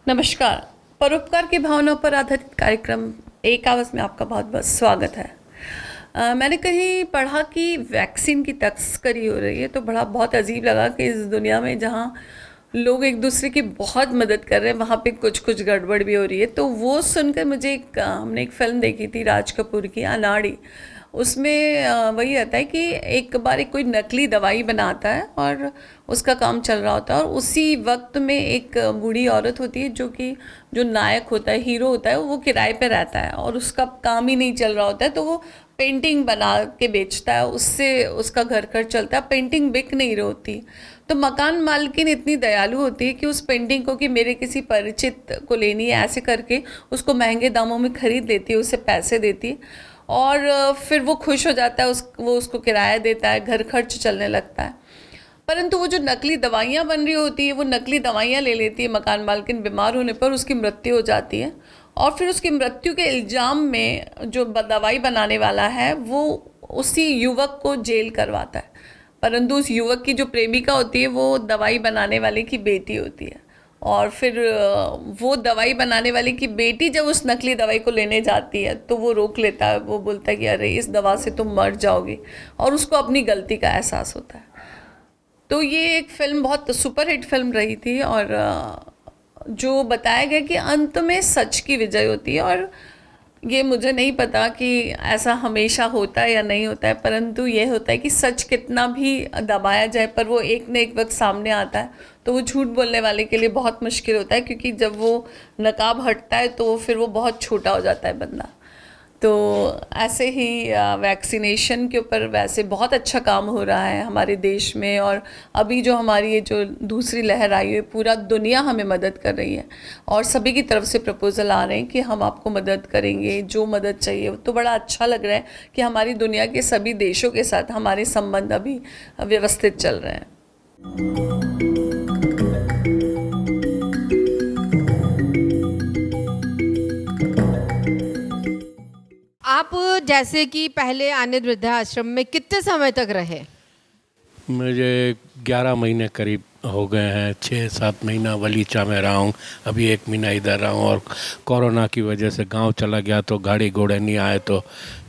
नमस्कार। परोपकार की भावना पर आधारित कार्यक्रम एक आवाज़ में आपका बहुत बहुत स्वागत है। मैंने कहीं पढ़ा कि वैक्सीन की तस्करी हो रही है, तो बड़ा बहुत अजीब लगा कि इस दुनिया में जहाँ लोग एक दूसरे की बहुत मदद कर रहे हैं, वहाँ पे कुछ कुछ गड़बड़ भी हो रही है। तो वो सुनकर मुझे हमने एक फ़िल्म देखी थी राज कपूर की, अनाड़ी। उसमें वही रहता है कि एक बार एक कोई नकली दवाई बनाता है और उसका काम चल रहा होता है, और उसी वक्त में एक बूढ़ी औरत होती है जो नायक होता है, हीरो होता है, वो किराए पे रहता है और उसका काम ही नहीं चल रहा होता है। तो वो पेंटिंग बना के बेचता है, उससे उसका घर खर्च चलता है। पेंटिंग बिक नहीं रही होती, तो मकान मालकिन इतनी दयालु होती है कि उस पेंटिंग को कि मेरे किसी परिचित को लेनी है ऐसे करके उसको महंगे दामों में ख़रीद लेती है, उसे पैसे देती है और फिर वो खुश हो जाता है, वो उसको किराया देता है, घर खर्च चलने लगता है। परंतु वो जो नकली दवाइयाँ बन रही होती है, वो नकली दवाइयाँ ले लेती है मकान मालकिन, बीमार होने पर उसकी मृत्यु हो जाती है और फिर उसकी मृत्यु के इल्ज़ाम में जो दवाई बनाने वाला है वो उसी युवक को जेल करवाता है। परंतु उस युवक की जो प्रेमिका होती है वो दवाई बनाने वाले की बेटी होती है, और फिर वो दवाई बनाने वाले की बेटी जब उस नकली दवाई को लेने जाती है तो वो रोक लेता है। वो बोलता है कि अरे इस दवा से तुम मर जाओगे, और उसको अपनी गलती का एहसास होता है। तो ये एक फ़िल्म बहुत सुपरहिट फ़िल्म रही थी, और जो बताया गया कि अंत में सच की विजय होती है। और ये मुझे नहीं पता कि ऐसा हमेशा होता है या नहीं होता है, परंतु ये होता है कि सच कितना भी दबाया जाए पर वो एक न एक वक्त सामने आता है। तो वो झूठ बोलने वाले के लिए बहुत मुश्किल होता है, क्योंकि जब वो नकाब हटता है तो फिर वो बहुत छोटा हो जाता है बंदा। तो ऐसे ही वैक्सीनेशन के ऊपर वैसे बहुत अच्छा काम हो रहा है हमारे देश में, और अभी जो हमारी ये जो दूसरी लहर आई है, पूरा दुनिया हमें मदद कर रही है और सभी की तरफ से प्रपोज़ल आ रहे हैं कि हम आपको मदद करेंगे, जो मदद चाहिए। तो बड़ा अच्छा लग रहा है कि हमारी दुनिया के सभी देशों के साथ हमारे संबंध अभी व्यवस्थित चल रहे हैं। आप जैसे कि पहले आनंद वृद्धाश्रम में कितने समय तक रहे? मुझे 11 महीने करीब हो गए हैं। 6-7 महीना वलीचा में रहा हूँ, अभी 1 महीना इधर रहा हूँ। और कोरोना की वजह से गांव चला गया तो गाड़ी घोड़े नहीं आए, तो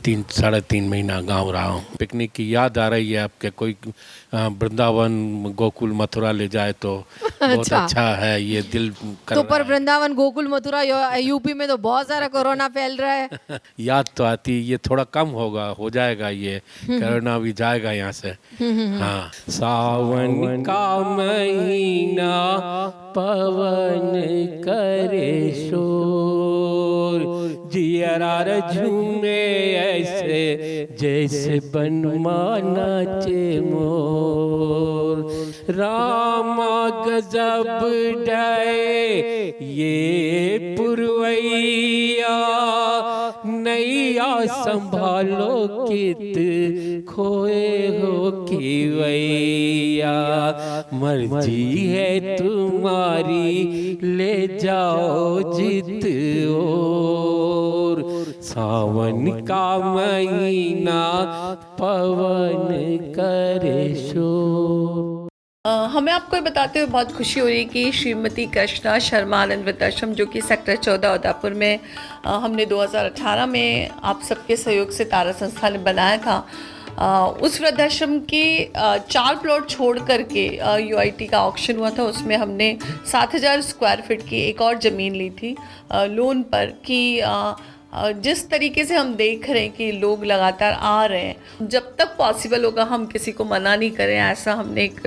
3-3.5 महीना गांव रहा हूँ। पिकनिक की याद आ रही है आपके? कोई वृंदावन गोकुल मथुरा ले जाए तो बहुत अच्छा है, ये दिल कर तो रहा पर है। वृंदावन गोकुल मथुरा यूपी में तो बहुत सारा कोरोना फैल रहा है। याद तो आती, ये थोड़ा कम होगा, हो जाएगा, ये कोरोना भी जाएगा यहाँ से। हाँ, सावन का महीना पवन करे शोर, जियरार झूमे ऐसे जैसे बनमा नाचे मोर। रामा गजब डाए ये पुरवैया, नैया संभालो कित खोए हो की वैया। मर्जी है तुम्हारी ले जाओ जित ओर, सावन का महीना पवन करे शोर। हमें आपको ये बताते हुए बहुत खुशी हो रही है कि श्रीमती कृष्णा शर्मा आनंद वृद्धाश्रम, जो कि सेक्टर 14 उदयपुर में हमने 2018 में आप सबके सहयोग से तारा संस्था ने बनाया था, उस वृद्धाश्रम के 4 प्लॉट छोड़ करके यूआईटी का ऑक्शन हुआ था। उसमें हमने 7,000 स्क्वायर फीट की एक और ज़मीन ली थी लोन पर, कि जिस तरीके से हम देख रहे हैं कि लोग लगातार आ रहे हैं, जब तक पॉसिबल होगा हम किसी को मना नहीं करें। ऐसा हमने एक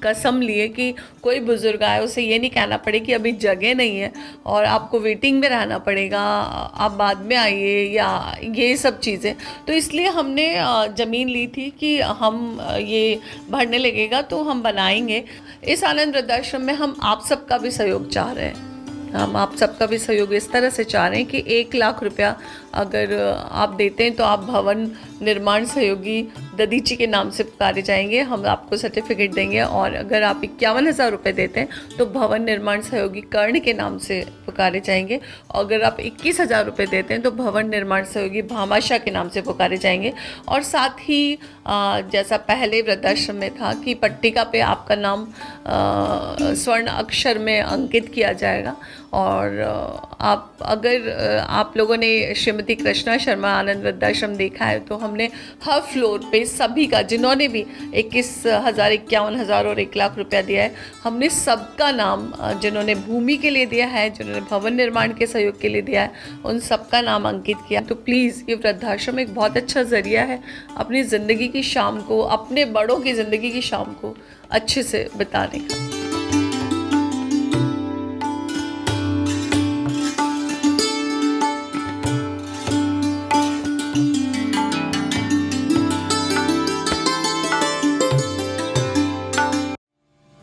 कसम ली है कि कोई बुज़ुर्ग आए उसे ये नहीं कहना पड़े कि अभी जगह नहीं है और आपको वेटिंग में रहना पड़ेगा, आप बाद में आइए, या ये सब चीज़ें। तो इसलिए हमने ज़मीन ली थी कि हम ये बढ़ने लगेगा तो हम बनाएंगे। इस आनंद वृद्धाश्रम में हम आप सबका भी सहयोग चाह रहे हैं। हम आप सबका भी सहयोग इस तरह से चाह रहे हैं कि 1 लाख रुपया अगर आप देते हैं तो आप भवन निर्माण सहयोगी ददीची के नाम से पुकारे जाएंगे। हम आपको सर्टिफिकेट देंगे। और अगर आप 51,000 रुपये देते हैं तो भवन निर्माण सहयोगी कर्ण के नाम से पुकारे जाएंगे। और अगर आप 21,000 रुपये देते हैं तो भवन निर्माण सहयोगी भामाशाह के नाम से पुकारे जाएंगे। और साथ ही जैसा पहले वृद्धाश्रम में था कि पट्टिका पे आपका नाम स्वर्ण अक्षर में अंकित किया जाएगा। और आप लोगों ने श्रीमती कृष्णा शर्मा आनंद वृद्धाश्रम देखा है तो हमने हर फ्लोर पे सभी का, जिन्होंने भी 21,000, 51,000 और 1,00,000 रुपया दिया है, हमने सबका नाम, जिन्होंने भूमि के लिए दिया है, जिन्होंने भवन निर्माण के सहयोग के लिए दिया है, उन सबका नाम अंकित किया। तो प्लीज़ ये वृद्धाश्रम एक बहुत अच्छा ज़रिया है अपनी ज़िंदगी की शाम को, अपने बड़ों की ज़िंदगी की शाम को अच्छे से बिताने का।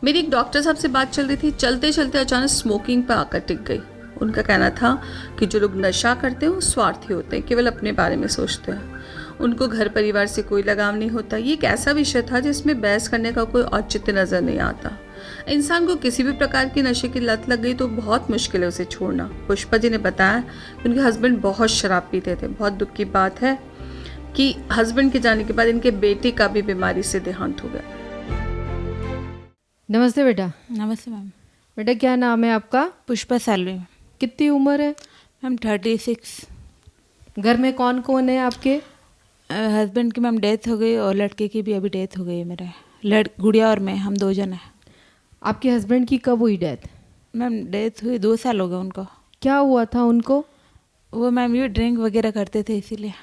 मेरी एक डॉक्टर साहब से बात चल रही थी, चलते चलते अचानक स्मोकिंग पर आकर टिक गई। उनका कहना था कि जो लोग नशा करते हैं वो स्वार्थी होते हैं, केवल अपने बारे में सोचते हैं, उनको घर परिवार से कोई लगाव नहीं होता। ये एक ऐसा विषय था जिसमें बहस करने का कोई औचित्य नज़र नहीं आता। इंसान को किसी भी प्रकार की नशे की लत लग गई तो बहुत मुश्किल है उसे छोड़ना। पुष्पा जी ने बताया कि उनके हस्बैंड बहुत शराब पीते थे। बहुत दुख की बात है कि हस्बैंड के जाने के बाद इनके बेटे का भी बीमारी से देहांत हो गया। नमस्ते बेटा। नमस्ते मैम। बेटा क्या नाम है आपका? पुष्पा सालवी। कितनी उम्र है? मैम 36। घर में कौन कौन है आपके? हस्बैंड की मैम डेथ हो गई और लड़के की भी अभी डेथ हो गई है मेरे। गुड़िया और मैं, हम 2 जन हैं। आपके हस्बैंड की कब हुई डेथ? मैम डेथ हुई 2 साल हो गए उनको। क्या हुआ था उनको? वो मैम ये ड्रिंक वगैरह करते थे इसीलिए।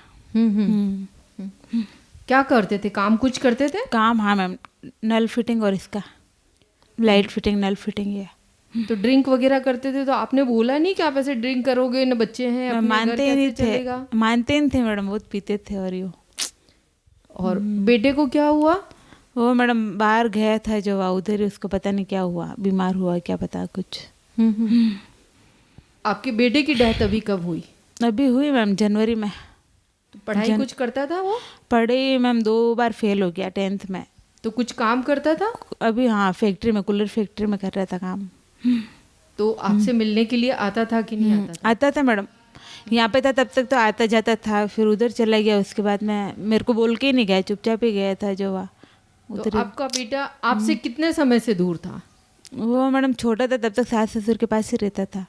क्या करते थे? काम कुछ करते थे? काम, हाँ मैम, नल फिटिंग और इसका लाइट फिटिंग, नल फिटिंग ये। तो ड्रिंक वगैरह करते थे तो आपने बोला नहीं कि आप ऐसे ड्रिंक करोगे, न बच्चे हैं, अपने घर मानते ही कैसे नहीं चलेगा? थे, मानते ही नहीं थे मैडम, बहुत पीते थे। और यूँ और बेटे को क्या हुआ? वो मैडम बाहर गया था जो उधर ही, उसको पता नहीं क्या हुआ, बीमार हुआ क्या पता कुछ। आपके बेटे की डेथ अभी कब हुई? अभी हुई मैम जनवरी में। तो पढ़ाई कुछ करता था वो? पढ़े मैम 2 बार फेल हो गया 10th में। तो कुछ काम करता था? अभी हाँ फैक्ट्री में, कूलर फैक्ट्री में कर रहा था काम। तो आपसे मिलने के लिए आता था कि नहीं आता था? आता था मैडम, यहाँ पे था तब तक तो आता जाता था, फिर उधर चला गया। उसके बाद में मेरे को बोल के ही नहीं गया, चुपचाप ही गया था जो तो आपका बेटा आपसे कितने समय से दूर था? वो मैडम छोटा था तब तक सास ससुर के पास ही रहता था।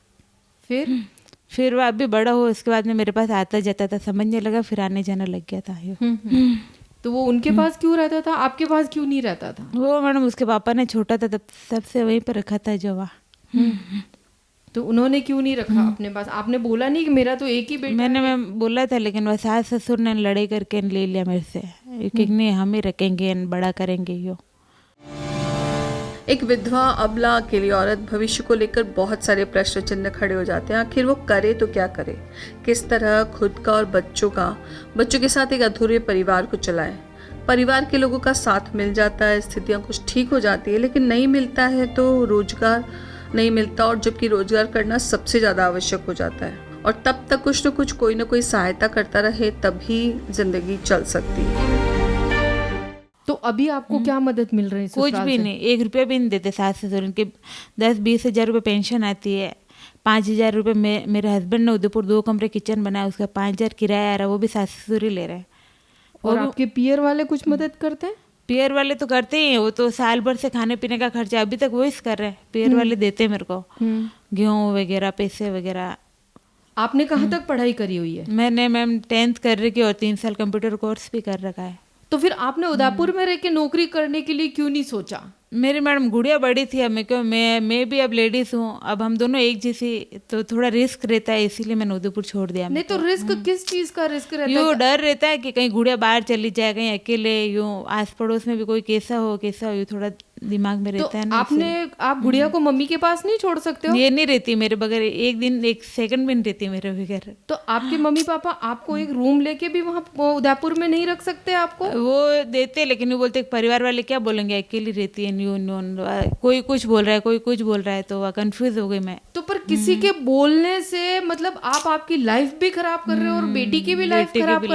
फिर वो अभी बड़ा हो उसके बाद में मेरे पास आता जाता था, समझने लगा, फिर आने जाने लग गया था। तो वो उनके पास क्यों रहता था, आपके पास क्यों नहीं रहता था? वो मैडम उसके पापा ने छोटा था तब सबसे वहीं पर रखा था जो तो उन्होंने क्यों नहीं रखा अपने पास? आपने बोला नहीं कि मेरा तो एक ही बेटा? मैंने बोला था, लेकिन वह सास ससुर ने लड़ाई करके ले लिया मेरे से कि नहीं हम ही रखेंगे, बड़ा करेंगे यो। एक विधवा, अबला, अकेली औरत भविष्य को लेकर बहुत सारे प्रश्न चिन्ह खड़े हो जाते हैं। आखिर वो करे तो क्या करे, किस तरह खुद का और बच्चों के साथ एक अधूरे परिवार को चलाए। परिवार के लोगों का साथ मिल जाता है, स्थितियाँ कुछ ठीक हो जाती है, लेकिन नहीं मिलता है तो रोजगार नहीं मिलता, और जबकि रोजगार करना सबसे ज़्यादा आवश्यक हो जाता है। और तब तक कुछ न कुछ कोई ना कोई सहायता करता रहे, तभी जिंदगी चल सकती है। तो अभी आपको क्या मदद मिल रही है? कुछ भी नहीं, 1 रुपया भी नहीं देते सास ससुर। इनके 10-20 हज़ार रुपये पेंशन आती है, 5,000 रुपये मेरे हस्बैंड ने उदयपुर 2 कमरे किचन बनाया, उसका 5,000 किराया आ रहा है, वो भी सास ससुर ही ले रहे हैं। और आपके पियर वाले कुछ मदद करते हैं? पियर वाले तो करते ही हैं, वो तो साल भर से खाने पीने का खर्चा अभी तक वो कर रहे हैं। पियर वाले देते हैं मेरे को गेहूँ वगैरह, पैसे वगैरह। आपने कहाँ तक पढ़ाई करी हुई है? मैंने मैम 10th कर रखी और 3 साल कंप्यूटर कोर्स भी कर रखा है। तो फिर आपने उदयपुर में रह के नौकरी करने के लिए क्यों नहीं सोचा? मेरी मैडम गुड़िया बड़ी थी, अब मैं भी अब लेडीज हूँ, अब हम दोनों एक जैसी, तो थोड़ा रिस्क रहता है, इसीलिए मैंने उदयपुर छोड़ दिया। नहीं तो रिस्क किस चीज का रिस्क रहता है? यूँ डर रहता है कि कहीं गुड़िया बाहर चली जाए, कहीं अकेले, यूँ आस पड़ोस में भी कोई कैसा हो यूँ थोड़ा दिमाग में तो रहता है ना। आप गुड़िया को मम्मी के पास नहीं छोड़ सकते हो? ये नहीं रहती मेरे बगैर, एक दिन एक सेकंड भी नहीं रहती मेरे बगैर। तो आपके मम्मी पापा आपको एक रूम लेके भी वहाँ उदयपुर में नहीं रख सकते आपको? वो देते, लेकिन वो बोलते परिवार वाले क्या बोलेंगे, अकेली रहती है, न्यू न्यू कोई कुछ बोल रहा है, कोई कुछ बोल रहा है, तो कंफ्यूज हो गई मैं। तो पर किसी के बोलने से मतलब आप आपकी लाइफ भी खराब कर रहे हो और बेटी की भी लाइफ खराब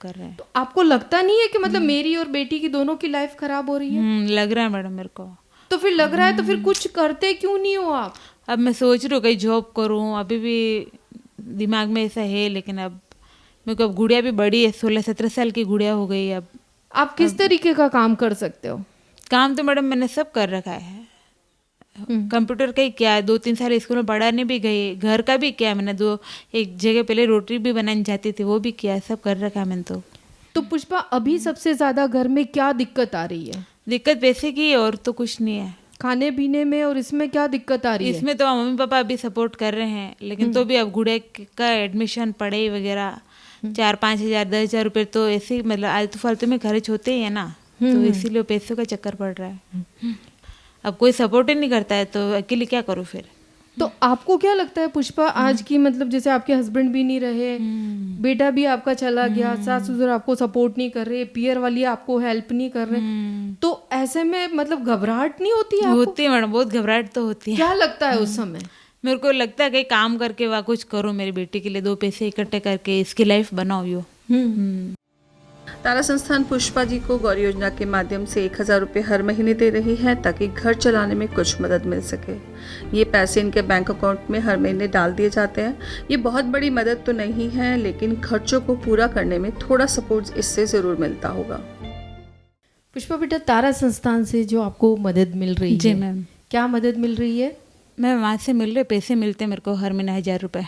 कर रहे हैं। तो आपको लगता नहीं है कि मतलब मेरी और बेटी की दोनों की लाइफ खराब हो रही है? लग रहा है मैडम मेरे को। तो फिर लग रहा है तो फिर कुछ करते क्यों नहीं हो आप? अब मैं सोच रही हूँ कहीं जॉब करूँ, अभी भी दिमाग में ऐसा है, लेकिन अब मेरे को अब गुड़िया भी बड़ी है, 16-17 साल की गुड़िया हो गई। अब आप किस तरीके का काम कर सकते हो? काम तो मैडम मैंने सब कर रखा है। कंप्यूटर का ही किया है, 2-3 साल स्कूल में पढ़ाने भी गई, घर का भी किया मैंने, एक जगह पहले रोटी भी बनानी जाती थी, वो भी किया, सब कर रखा है मैंने। तो पुष्पा अभी सबसे ज्यादा घर में क्या दिक्कत आ रही है? दिक्कत पैसे की है और तो कुछ नहीं है। खाने पीने में और इसमें क्या दिक्कत आ रही है? इसमें तो मम्मी पापा अभी सपोर्ट कर रहे हैं, लेकिन तो भी अब गुड़िया का एडमिशन, पढ़ाई वगैरह 4-5 हज़ार 10,000 रुपये तो ऐसे ही मतलब आलतू फालतू में खर्च होते ही है ना, तो इसीलिए पैसों का चक्कर पड़ रहा है। अब कोई सपोर्ट ही नहीं करता है तो अकेले क्या करूँ फिर। तो आपको क्या लगता है पुष्पा, आज की मतलब जैसे आपके हस्बैंड भी नहीं रहे, बेटा भी आपका चला गया, सास ससुर आपको सपोर्ट नहीं कर रहे, पियर वाली आपको हेल्प नहीं कर रहे, तो ऐसे में मतलब घबराहट नहीं होती है? होती है मैडम, बहुत घबराहट तो होती है। क्या लगता है उस समय? मेरे को लगता है कि काम करके वह कुछ करो मेरी बेटी के लिए, 2 पैसे इकट्ठे करके इसकी लाइफ बनाओ यो। तारा संस्थान पुष्पा जी को गौर योजना के माध्यम से 1,000 रुपये हर महीने दे रही है ताकि घर चलाने में कुछ मदद मिल सके। ये पैसे इनके बैंक अकाउंट में हर महीने डाल दिए जाते हैं। ये बहुत बड़ी मदद तो नहीं है, लेकिन खर्चों को पूरा करने में थोड़ा सपोर्ट इससे ज़रूर मिलता होगा। पुष्पा बेटा, तारा संस्थान से जो आपको मदद मिल रही है, जी मैम, क्या मदद मिल रही है? मैं वहाँ से मिल रहे पैसे मिलते हैं मेरे को हर महीने 1,000 रुपये।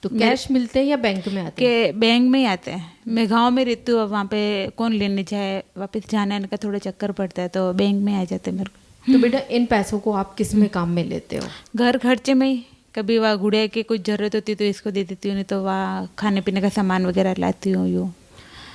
तो कैश मिलते हैं या बैंक में आते हैं? के बैंक में ही आते हैं। मैं गांव में रहती हूँ, अब वहाँ पे कौन लेने जाए, वापस जाने आने का थोड़ा चक्कर पड़ता है, तो बैंक में आ जाते हैं मेरे को। तो बेटा इन पैसों को आप किस में काम में लेते हो? घर खर्चे में ही, कभी वहाँ गुड़िया की कुछ ज़रूरत होती है तो इसको दे देती हूँ, नहीं तो वहाँ खाने पीने का सामान वगैरह लाती हूँ यूँ।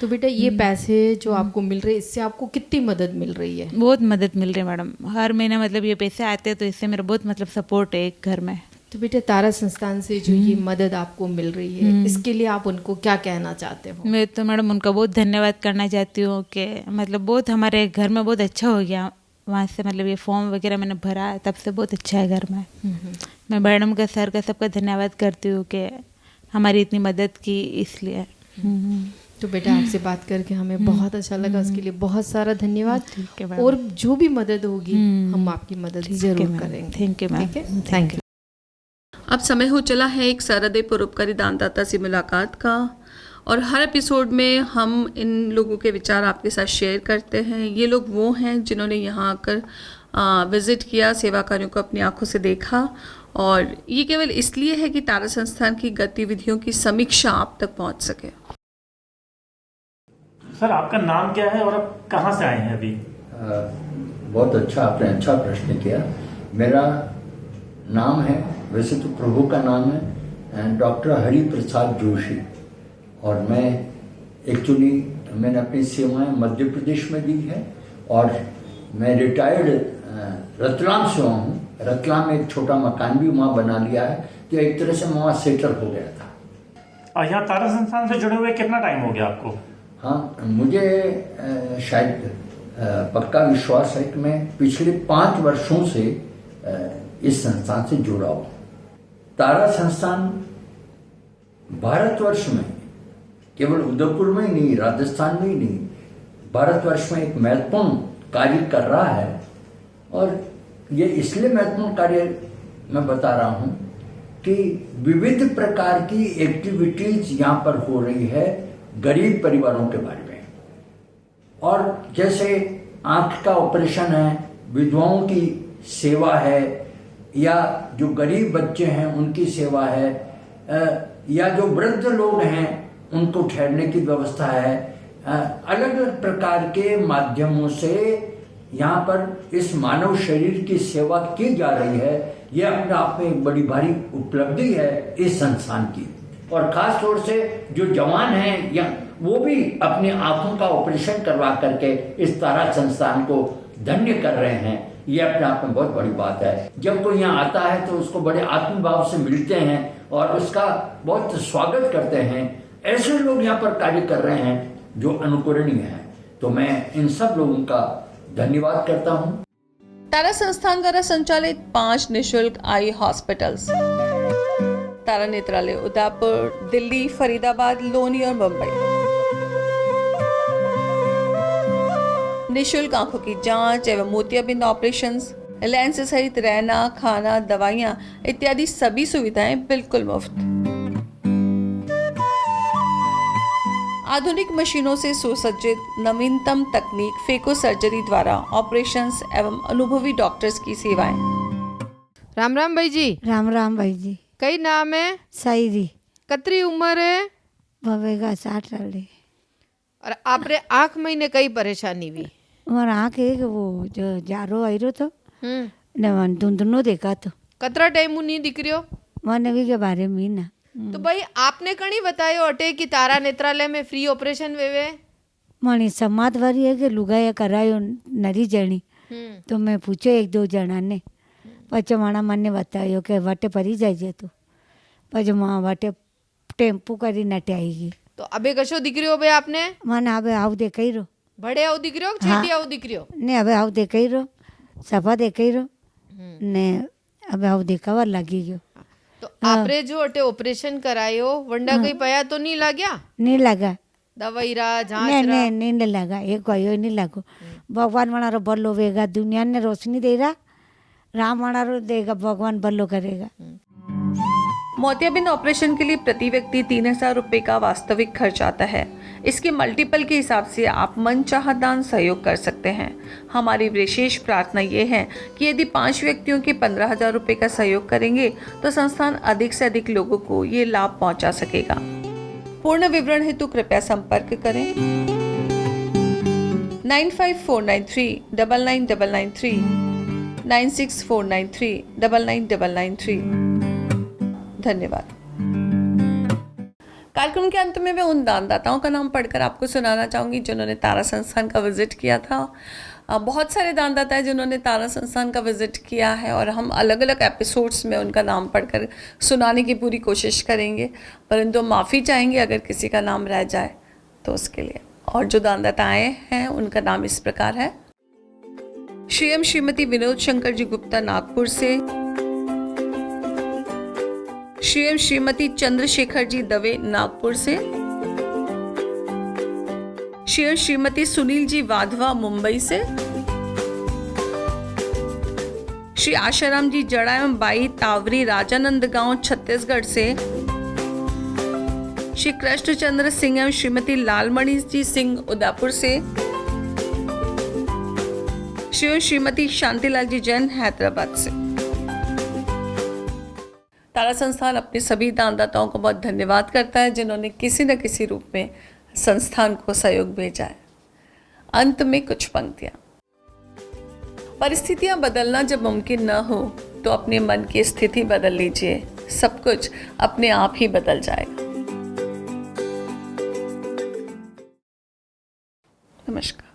तो बेटा ये पैसे जो आपको मिल रहे हैं, इससे आपको कितनी मदद मिल रही है? बहुत मदद मिल रही है मैडम, हर महीने मतलब ये पैसे आते हैं तो इससे मेरा बहुत मतलब सपोर्ट है एक घर में। तो बेटा तारा संस्थान से जो ये मदद आपको मिल रही है, इसके लिए आप उनको क्या कहना चाहते हो? मैं तो मैडम उनका बहुत धन्यवाद करना चाहती हूँ कि मतलब बहुत हमारे घर में बहुत अच्छा हो गया वहाँ से, मतलब ये फॉर्म वगैरह मैंने भरा तब से बहुत अच्छा है घर में। मैं मैडम का, सर का, सबका धन्यवाद करती हूँ कि हमारी इतनी मदद की, इसलिए। तो बेटा आपसे बात करके हमें बहुत अच्छा लगा, उसके लिए बहुत सारा धन्यवाद। ठीक है, और जो भी मदद होगी हम आपकी मदद जरूर करेंगे। Thank you ma'am, thank you. अब समय हो चला है एक सहृदय परोपकारी दानदाता से मुलाकात का, और हर एपिसोड में हम इन लोगों के विचार आपके साथ शेयर करते हैं। ये लोग वो हैं जिन्होंने यहाँ आकर विज़िट किया, सेवा कार्यों को अपनी आंखों से देखा, और ये केवल इसलिए है कि तारा संस्थान की गतिविधियों की समीक्षा आप तक पहुँच सके। सर आपका नाम क्या है और आप कहाँ से आए हैं अभी? बहुत अच्छा, आपने अच्छा प्रश्न किया। मेरा नाम है, वैसे तो प्रभु का नाम है डॉक्टर हरि प्रसाद जोशी, और मैं एक्चुअली मैंने अपनी सेवाएं मध्य प्रदेश में दी है, और मैं रिटायर्ड रतलाम से हूँ। रतलाम में एक छोटा मकान भी वहाँ बना लिया है, तो एक तरह से मैं वहाँ सेटल हो गया था। और यहाँ तारा संस्थान से जुड़े हुए कितना टाइम हो गया आपको? हाँ, मुझे शायद पक्का विश्वास है कि मैं पिछले 5 वर्षों से इस संस्थान से जुड़ा हूँ। तारा संस्थान भारतवर्ष में, केवल उदयपुर में ही नहीं, राजस्थान में ही नहीं, भारतवर्ष में एक महत्वपूर्ण कार्य कर रहा है। और ये इसलिए महत्वपूर्ण कार्य मैं बता रहा हूँ कि विविध प्रकार की एक्टिविटीज यहाँ पर हो रही है गरीब परिवारों के बारे में। और जैसे आंख का ऑपरेशन है, विधवाओं की सेवा है, या जो गरीब बच्चे हैं उनकी सेवा है, या जो वृद्ध लोग हैं उनको ठहरने की व्यवस्था है। अलग अलग प्रकार के माध्यमों से यहाँ पर इस मानव शरीर की सेवा की जा रही है। यह अपने आप में एक बड़ी भारी उपलब्धि है इस संस्थान की। और खास तौर से जो जवान हैं या वो भी अपनी आंखों का ऑपरेशन करवा करके इस तारा संस्थान को धन्य कर रहे हैं, ये अपने आप में बहुत बड़ी बात है। जब कोई यहाँ आता है तो उसको बड़े आत्मभाव से मिलते हैं और उसका बहुत स्वागत करते हैं। ऐसे लोग यहाँ पर कार्य कर रहे हैं जो अनुकरणीय हैं, तो मैं इन सब लोगों का धन्यवाद करता हूँ। तारा संस्थान द्वारा संचालित 5 निःशुल्क आई हॉस्पिटल्स, तारा नेत्रालय उदयपुर, दिल्ली, फरीदाबाद, लोनी और मुंबई। निःशुल्क आंखों की जांच एवं मोतियाबिंद ऑपरेशंस, लेंस सहित रहना, खाना, दवाइयां इत्यादि सभी सुविधाएं बिल्कुल मुफ्त। आधुनिक मशीनों से सुसज्जित नवीनतम तकनीक फेको सर्जरी द्वारा ऑपरेशंस एवं अनुभवी डॉक्टर्स की सेवाएं। राम राम भाई जी। राम राम भाई जी। कई नाम है? शायरी कतरी उम्र है? भवेगा 60 वाली। और आपरे आँख महीने कई परेशानी हुई? और आँख एक वो जो जारो आयरो तो ने वन धुंधनो देखा तो कतरा टाइम नहीं दिख रही हो मन भी के बारे में ना। तो भाई आपने कहीं बतायो अटे कि तारा नेत्रालय में फ्री ऑपरेशन वेवे? मणि समाज वाली है कि लुगाया करायो नरी जणी। तो मैं पूछो 1-2 जना ने पचे माणा मन ने बतायो कि वाटे परी जाइए तो पचे माँ वाटे टेम्पू करी नटे आएगी। तो अबे कशो दिख रही हो भाई आपने? मन अबे आव दे कही रो बड़े आओ दिख रही हो छेटी आओ दिख रही हो? ने अबे आव दे कही रो सफा दे कही रो ने अबे आव देखावा लगी गयो। तो आपरे जो अटे ऑपरेशन करायो वंडा कहीं पया तो नहीं लाग्या? नहीं लगा दवाई रा जांच नहीं रा? नहीं नहीं लगा एक कोई नहीं लागो। भगवान मनारो बल्लो वेगा, दुनिया ने रोशनी दे रहा, राम मनारो देगा, भगवान बल्लो करेगा। मोतियाबिंद ऑपरेशन के लिए प्रति व्यक्ति 3,000 रुपये का वास्तविक खर्च आता है। इसके मल्टीपल के हिसाब से आप मनचाहा दान सहयोग कर सकते हैं। हमारी विशेष प्रार्थना ये है कि यदि 5 व्यक्तियों के 15,000 रुपये का सहयोग करेंगे तो संस्थान अधिक से अधिक लोगों को ये लाभ पहुंचा सकेगा। पूर्ण विवरण हेतु कृपया संपर्क करें 9549399993 9649399993। धन्यवाद। कार्यक्रम के अंत में मैं उन दानदाताओं का नाम पढ़कर आपको सुनाना चाहूँगी जिन्होंने तारा संस्थान का विजिट किया था। बहुत सारे दानदाता हैं जिन्होंने तारा संस्थान का विजिट किया है और हम अलग अलग एपिसोड्स में उनका नाम पढ़कर सुनाने की पूरी कोशिश करेंगे, परंतु माफ़ी चाहेंगे अगर किसी का नाम रह जाए तो उसके लिए। और जो दानदाता आए हैं उनका नाम इस प्रकार है। श्रीएम श्रीमती विनोद शंकर जी गुप्ता नागपुर से, श्रीएम श्रीमती चंद्रशेखर जी दवे नागपुर से, श्रीएम श्रीमती सुनील जी वाधवा मुंबई से, श्री आशाराम जी जड़ा एवं बाई तावरी राजानंद गांव छत्तीसगढ़ से, श्री कृष्णचंद्र सिंह एवं श्रीमती लालमणि जी सिंह उदयपुर से, श्री श्रीमती शांतिलाल जी जैन हैदराबाद से। तारा संस्थान अपने सभी दानदाताओं को बहुत धन्यवाद करता है जिन्होंने किसी न किसी रूप में संस्थान को सहयोग भेजा है। अंत में कुछ पंक्तियां। परिस्थितियां बदलना जब मुमकिन न हो तो अपने मन की स्थिति बदल लीजिए, सब कुछ अपने आप ही बदल जाएगा। नमस्कार।